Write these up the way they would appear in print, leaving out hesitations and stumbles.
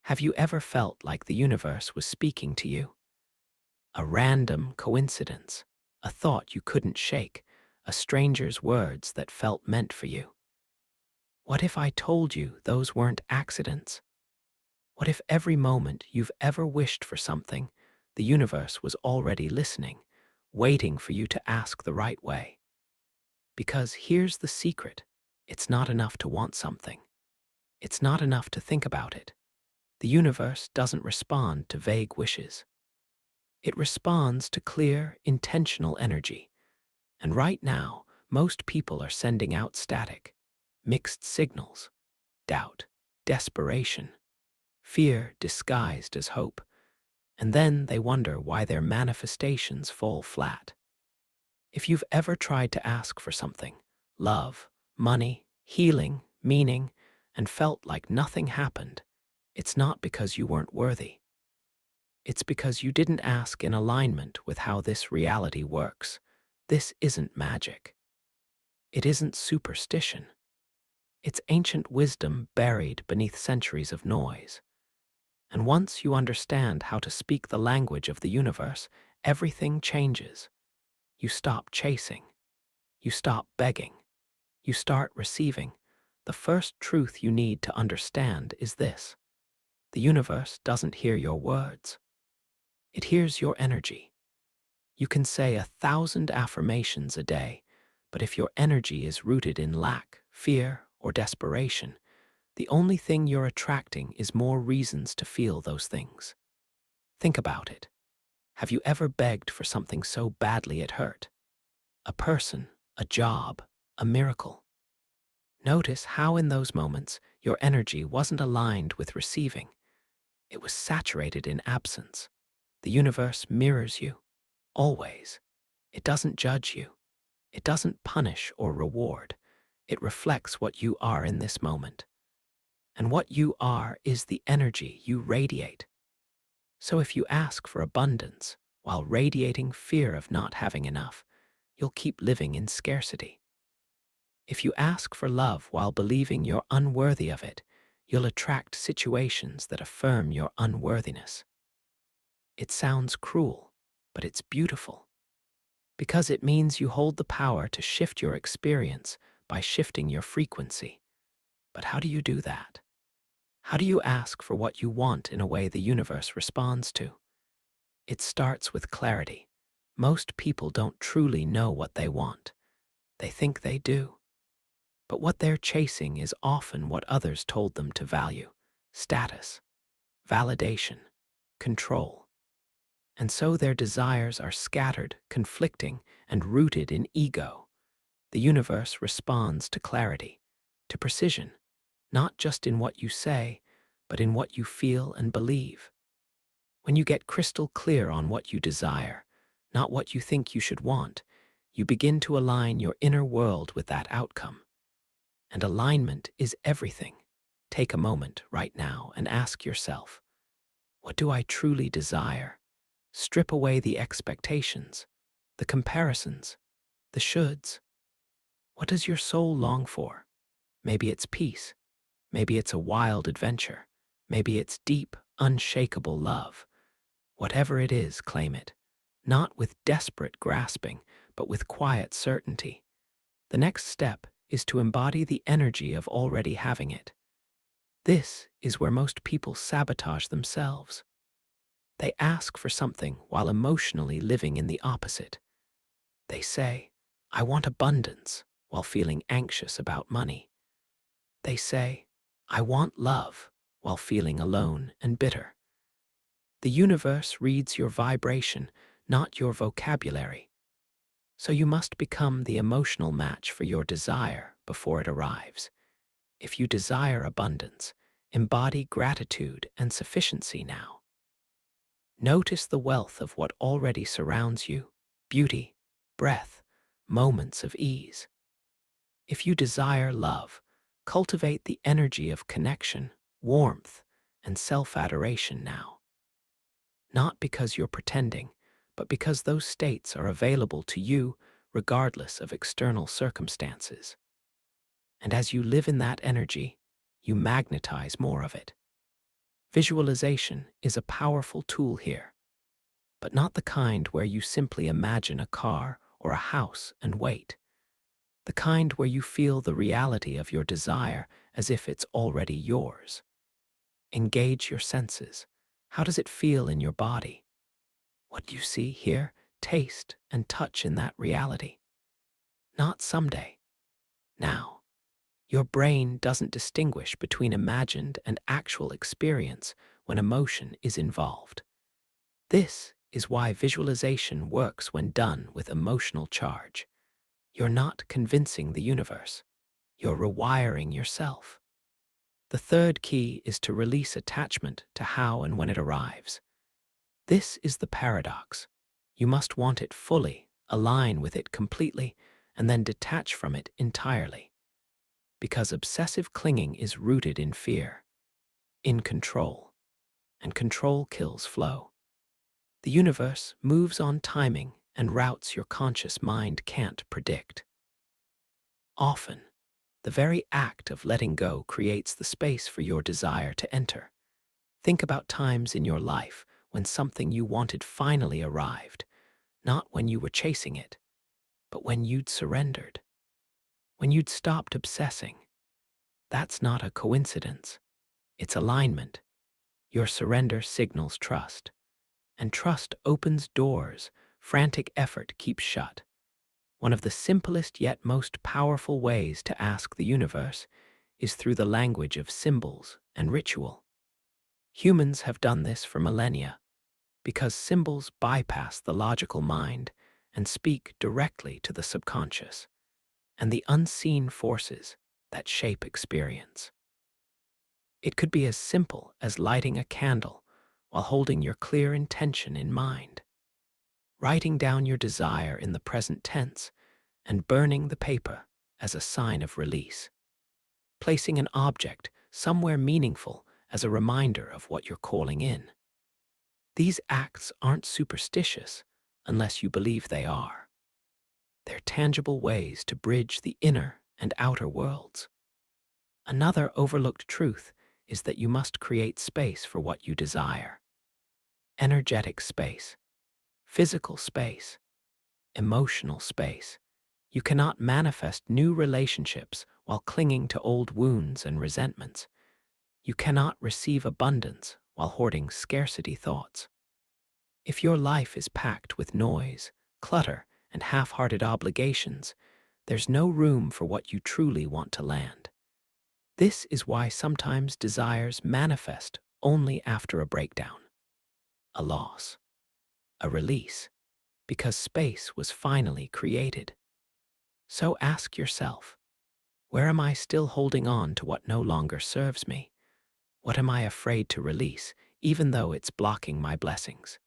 Have you ever felt like the universe was speaking to you? A random coincidence, a thought you couldn't shake, a stranger's words that felt meant for you. What if I told you those weren't accidents? What if every moment you've ever wished for something, the universe was already listening, waiting for you to ask the right way? Because here's the secret. It's not enough to want something. It's not enough to think about it. The universe doesn't respond to vague wishes. It responds to clear, intentional energy. And right now, most people are sending out static, mixed signals, doubt, desperation, fear disguised as hope. And then they wonder why their manifestations fall flat. If you've ever tried to ask for something, love, money, healing, meaning, and felt like nothing happened, it's not because you weren't worthy. It's because you didn't ask in alignment with how this reality works. This isn't magic. It isn't superstition. It's ancient wisdom buried beneath centuries of noise. And once you understand how to speak the language of the universe, everything changes. You stop chasing. You stop begging. You start receiving. The first truth you need to understand is this. The universe doesn't hear your words. It hears your energy. You can say 1,000 affirmations a day, but if your energy is rooted in lack, fear, or desperation, the only thing you're attracting is more reasons to feel those things. Think about it. Have you ever begged for something so badly it hurt? A person, a job, a miracle. Notice how in those moments your energy wasn't aligned with receiving. It was saturated in absence. The universe mirrors you, always. It doesn't judge you. It doesn't punish or reward. It reflects what you are in this moment. And what you are is the energy you radiate. So if you ask for abundance while radiating fear of not having enough, you'll keep living in scarcity. If you ask for love while believing you're unworthy of it, you'll attract situations that affirm your unworthiness. It sounds cruel, but it's beautiful. Because it means you hold the power to shift your experience by shifting your frequency. But how do you do that? How do you ask for what you want in a way the universe responds to? It starts with clarity. Most people don't truly know what they want. They think they do. But what they're chasing is often what others told them to value: status, validation, control. And so their desires are scattered, conflicting, and rooted in ego. The universe responds to clarity, to precision, not just in what you say, but in what you feel and believe. When you get crystal clear on what you desire, not what you think you should want, you begin to align your inner world with that outcome. And alignment is everything. Take a moment right now and ask yourself, what do I truly desire? Strip away the expectations, the comparisons, the shoulds. What does your soul long for? Maybe it's peace. Maybe it's a wild adventure. Maybe it's deep, unshakable love. Whatever it is, claim it. Not with desperate grasping, but with quiet certainty. The next step is to embody the energy of already having it. This is where most people sabotage themselves. They ask for something while emotionally living in the opposite. They say, I want abundance, while feeling anxious about money. They say, I want love, while feeling alone and bitter. The universe reads your vibration, not your vocabulary. So you must become the emotional match for your desire before it arrives. If you desire abundance, embody gratitude and sufficiency now. Notice the wealth of what already surrounds you: beauty, breath, moments of ease. If you desire love, cultivate the energy of connection, warmth, and self-adoration now. Not because you're pretending, but because those states are available to you regardless of external circumstances. And as you live in that energy, you magnetize more of it. Visualization is a powerful tool here, but not the kind where you simply imagine a car or a house and wait. The kind where you feel the reality of your desire as if it's already yours. Engage your senses. How does it feel in your body? What do you see, hear, taste, and touch in that reality? Not someday. Now. Your brain doesn't distinguish between imagined and actual experience when emotion is involved. This is why visualization works when done with emotional charge. You're not convincing the universe. You're rewiring yourself. The third key is to release attachment to how and when it arrives. This is the paradox. You must want it fully, align with it completely, and then detach from it entirely. Because obsessive clinging is rooted in fear, in control, and control kills flow. The universe moves on timing and routes your conscious mind can't predict. Often, the very act of letting go creates the space for your desire to enter. Think about times in your life when something you wanted finally arrived, not when you were chasing it, but when you'd surrendered, when you'd stopped obsessing. That's not a coincidence. It's alignment. Your surrender signals trust, and trust opens doors frantic effort keeps shut. One of the simplest yet most powerful ways to ask the universe is through the language of symbols and ritual. Humans have done this for millennia because symbols bypass the logical mind and speak directly to the subconscious and the unseen forces that shape experience. It could be as simple as lighting a candle while holding your clear intention in mind, writing down your desire in the present tense, and burning the paper as a sign of release, placing an object somewhere meaningful as a reminder of what you're calling in. These acts aren't superstitious unless you believe they are. They're tangible ways to bridge the inner and outer worlds. Another overlooked truth is that you must create space for what you desire. Energetic space, physical space, emotional space. You cannot manifest new relationships while clinging to old wounds and resentments. You cannot receive abundance while hoarding scarcity thoughts. If your life is packed with noise, clutter, and half-hearted obligations, there's no room for what you truly want to land. This is why sometimes desires manifest only after a breakdown, a loss, a release, because space was finally created. So ask yourself, where am I still holding on to what no longer serves me? What am I afraid to release, even though it's blocking my blessings?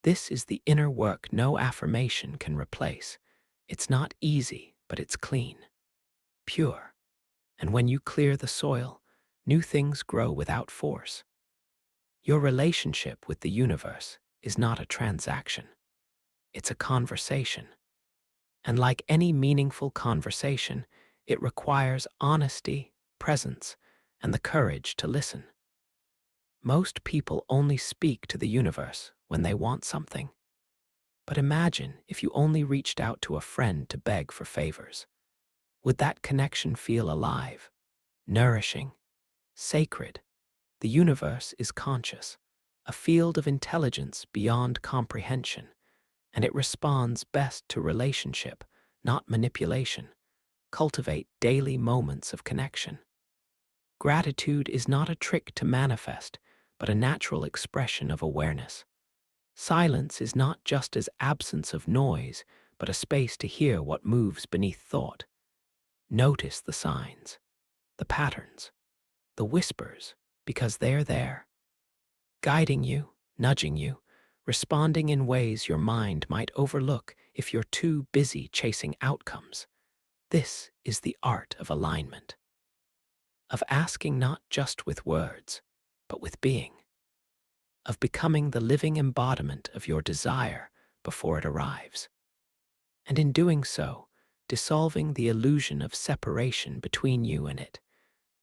This is the inner work no affirmation can replace. It's not easy, but it's clean, pure. And when you clear the soil, new things grow without force. Your relationship with the universe is not a transaction. It's a conversation. And like any meaningful conversation, it requires honesty, presence, and the courage to listen. Most people only speak to the universe when they want something. But imagine if you only reached out to a friend to beg for favors. Would that connection feel alive, nourishing, sacred? The universe is conscious, a field of intelligence beyond comprehension, and it responds best to relationship, not manipulation. Cultivate daily moments of connection. Gratitude is not a trick to manifest, but a natural expression of awareness. Silence is not just as absence of noise, but a space to hear what moves beneath thought. Notice the signs, the patterns, the whispers, because they're there, guiding you, nudging you, responding in ways your mind might overlook if you're too busy chasing outcomes. This is the art of alignment, of asking not just with words, but with being, of becoming the living embodiment of your desire before it arrives. And in doing so, dissolving the illusion of separation between you and it.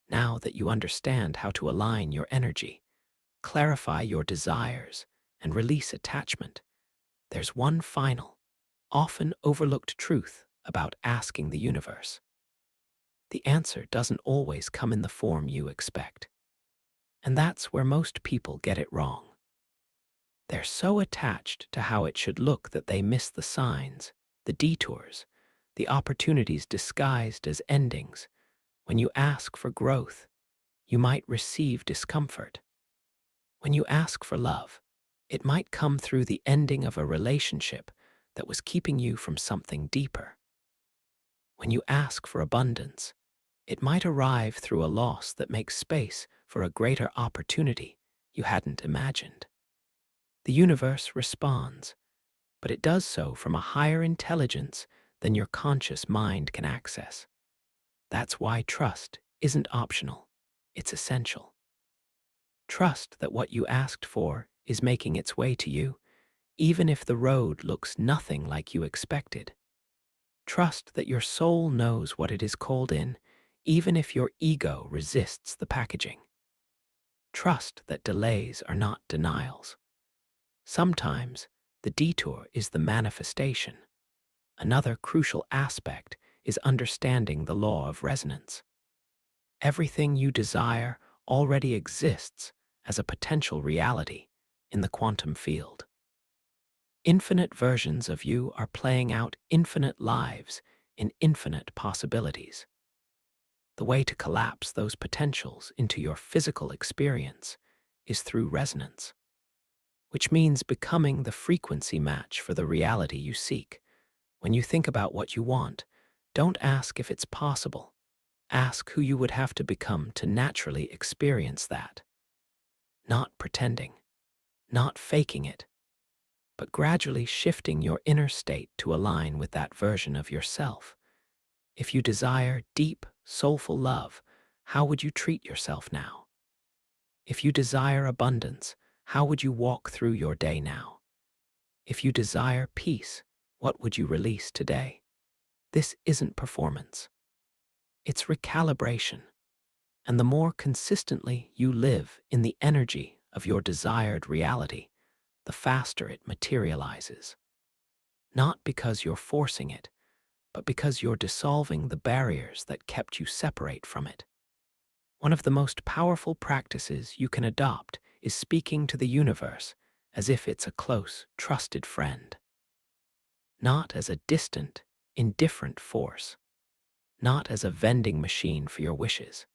Now that you understand how to align your energy, clarify your desires, and release attachment, there's one final, often overlooked truth about asking the universe. The answer doesn't always come in the form you expect. And that's where most people get it wrong. They're so attached to how it should look that they miss the signs, the detours, the opportunities disguised as endings. When you ask for growth, you might receive discomfort. When you ask for love, it might come through the ending of a relationship that was keeping you from something deeper. When you ask for abundance, it might arrive through a loss that makes space for a greater opportunity you hadn't imagined. The universe responds, but it does so from a higher intelligence than your conscious mind can access. That's why trust isn't optional, it's essential. Trust that what you asked for is making its way to you, even if the road looks nothing like you expected. Trust that your soul knows what it is called in, even if your ego resists the packaging. Trust that delays are not denials. Sometimes, the detour is the manifestation. Another crucial aspect is understanding the law of resonance. Everything you desire already exists as a potential reality in the quantum field. Infinite versions of you are playing out infinite lives in infinite possibilities. The way to collapse those potentials into your physical experience is through resonance, which means becoming the frequency match for the reality you seek. When you think about what you want, don't ask if it's possible. Ask who you would have to become to naturally experience that. Not pretending, not faking it, but gradually shifting your inner state to align with that version of yourself. If you desire deep, soulful love, how would you treat yourself now? If you desire abundance, how would you walk through your day now? If you desire peace, what would you release today? This isn't performance. It's recalibration. And the more consistently you live in the energy of your desired reality, the faster it materializes. Not because you're forcing it, but because you're dissolving the barriers that kept you separate from it. One of the most powerful practices you can adopt is speaking to the universe as if it's a close, trusted friend. Not as a distant, indifferent force, not as a vending machine for your wishes,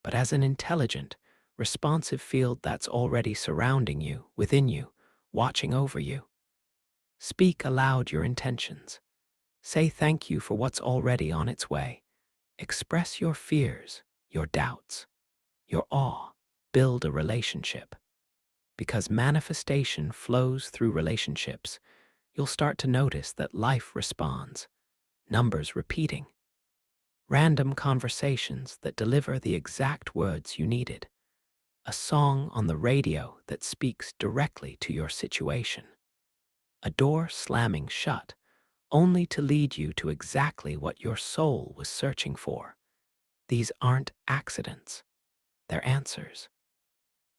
but as an intelligent, responsive field that's already surrounding you, within you, watching over you. Speak aloud your intentions. Say thank you for what's already on its way. Express your fears, your doubts, your awe. Build a relationship. Because manifestation flows through relationships, you'll start to notice that life responds, numbers repeating, random conversations that deliver the exact words you needed, a song on the radio that speaks directly to your situation, a door slamming shut only to lead you to exactly what your soul was searching for. These aren't accidents, they're answers.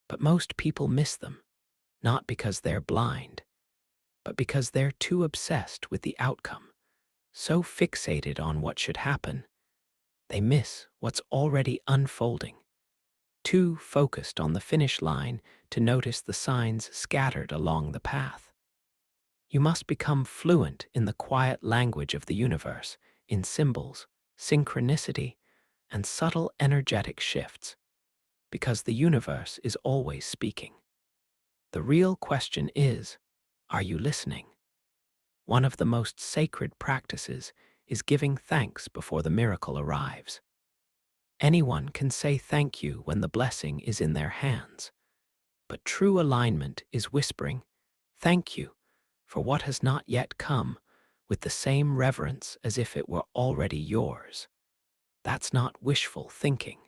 But most people miss them, not because they're blind, but because they're too obsessed with the outcome, so fixated on what should happen, they miss what's already unfolding, too focused on the finish line to notice the signs scattered along the path. You must become fluent in the quiet language of the universe, in symbols, synchronicity, and subtle energetic shifts, because the universe is always speaking. The real question is, are you listening? One of the most sacred practices is giving thanks before the miracle arrives. Anyone can say thank you when the blessing is in their hands, but true alignment is whispering, thank you, for what has not yet come, with the same reverence as if it were already yours. That's not wishful thinking.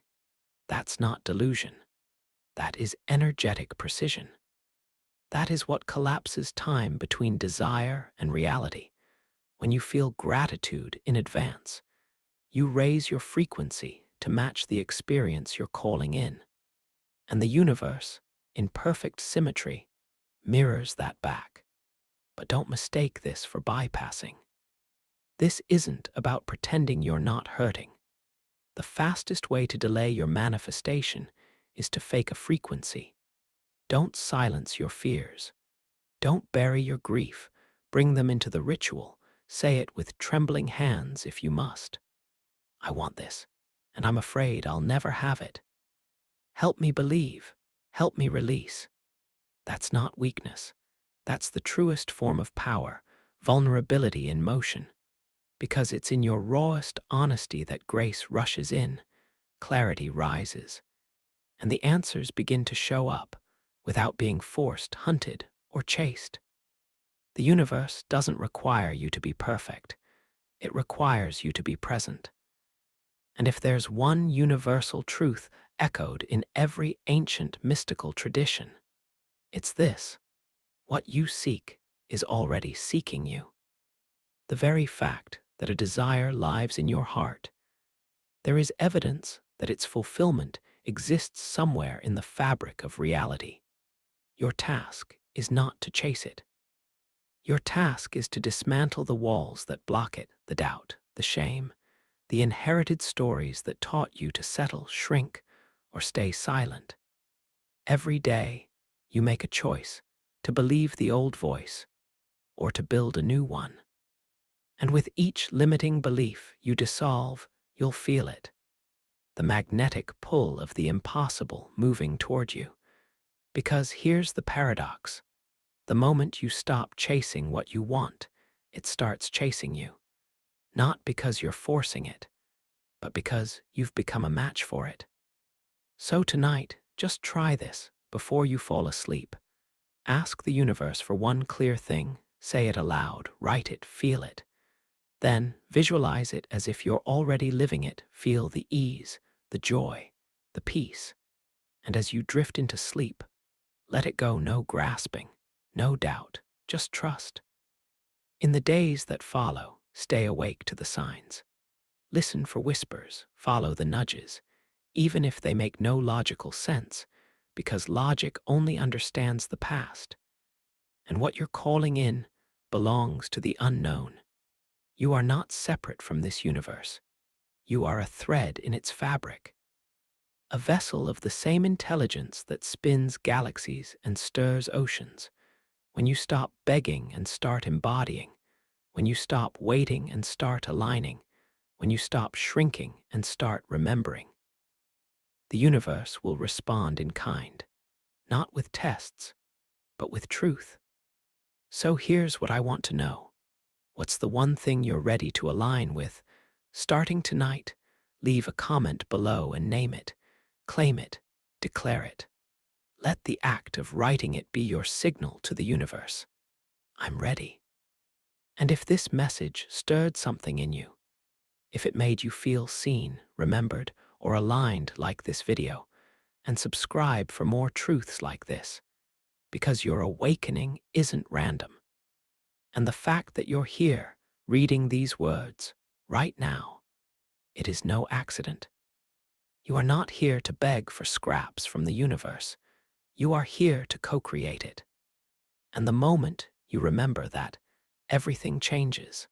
That's not delusion. That is energetic precision. That is what collapses time between desire and reality. When you feel gratitude in advance, you raise your frequency to match the experience you're calling in. And the universe, in perfect symmetry, mirrors that back. But don't mistake this for bypassing. This isn't about pretending you're not hurting. The fastest way to delay your manifestation is to fake a frequency. Don't silence your fears. Don't bury your grief. Bring them into the ritual. Say it with trembling hands if you must. I want this, and I'm afraid I'll never have it. Help me believe. Help me release. That's not weakness. That's the truest form of power, vulnerability in motion. Because it's in your rawest honesty that grace rushes in, clarity rises, and the answers begin to show up without being forced, hunted, or chased. The universe doesn't require you to be perfect. It requires you to be present. And if there's one universal truth echoed in every ancient mystical tradition, it's this: what you seek is already seeking you. The very fact that a desire lives in your heart, there is evidence that its fulfillment exists somewhere in the fabric of reality. Your task is not to chase it. Your task is to dismantle the walls that block it, the doubt, the shame, the inherited stories that taught you to settle, shrink, or stay silent. Every day, you make a choice to believe the old voice or to build a new one. And with each limiting belief you dissolve, you'll feel it. The magnetic pull of the impossible moving toward you. Because here's the paradox. The moment you stop chasing what you want, it starts chasing you. Not because you're forcing it, but because you've become a match for it. So tonight, just try this before you fall asleep. Ask the universe for one clear thing, say it aloud, write it, feel it. Then visualize it as if you're already living it. Feel the ease, the joy, the peace. And as you drift into sleep, let it go, no grasping, no doubt, just trust. In the days that follow, stay awake to the signs. Listen for whispers, follow the nudges, even if they make no logical sense, because logic only understands the past. And what you're calling in belongs to the unknown. You are not separate from this universe. You are a thread in its fabric, a vessel of the same intelligence that spins galaxies and stirs oceans. When you stop begging and start embodying, when you stop waiting and start aligning, when you stop shrinking and start remembering, the universe will respond in kind, not with tests, but with truth. So here's what I want to know. What's the one thing you're ready to align with? Starting tonight, leave a comment below and name it, claim it, declare it. Let the act of writing it be your signal to the universe. I'm ready. And if this message stirred something in you, if it made you feel seen, remembered, or aligned like this video, and subscribe for more truths like this, because your awakening isn't random. And the fact that you're here, reading these words, right now, it is no accident. You are not here to beg for scraps from the universe. You are here to co-create it. And the moment you remember that, everything changes.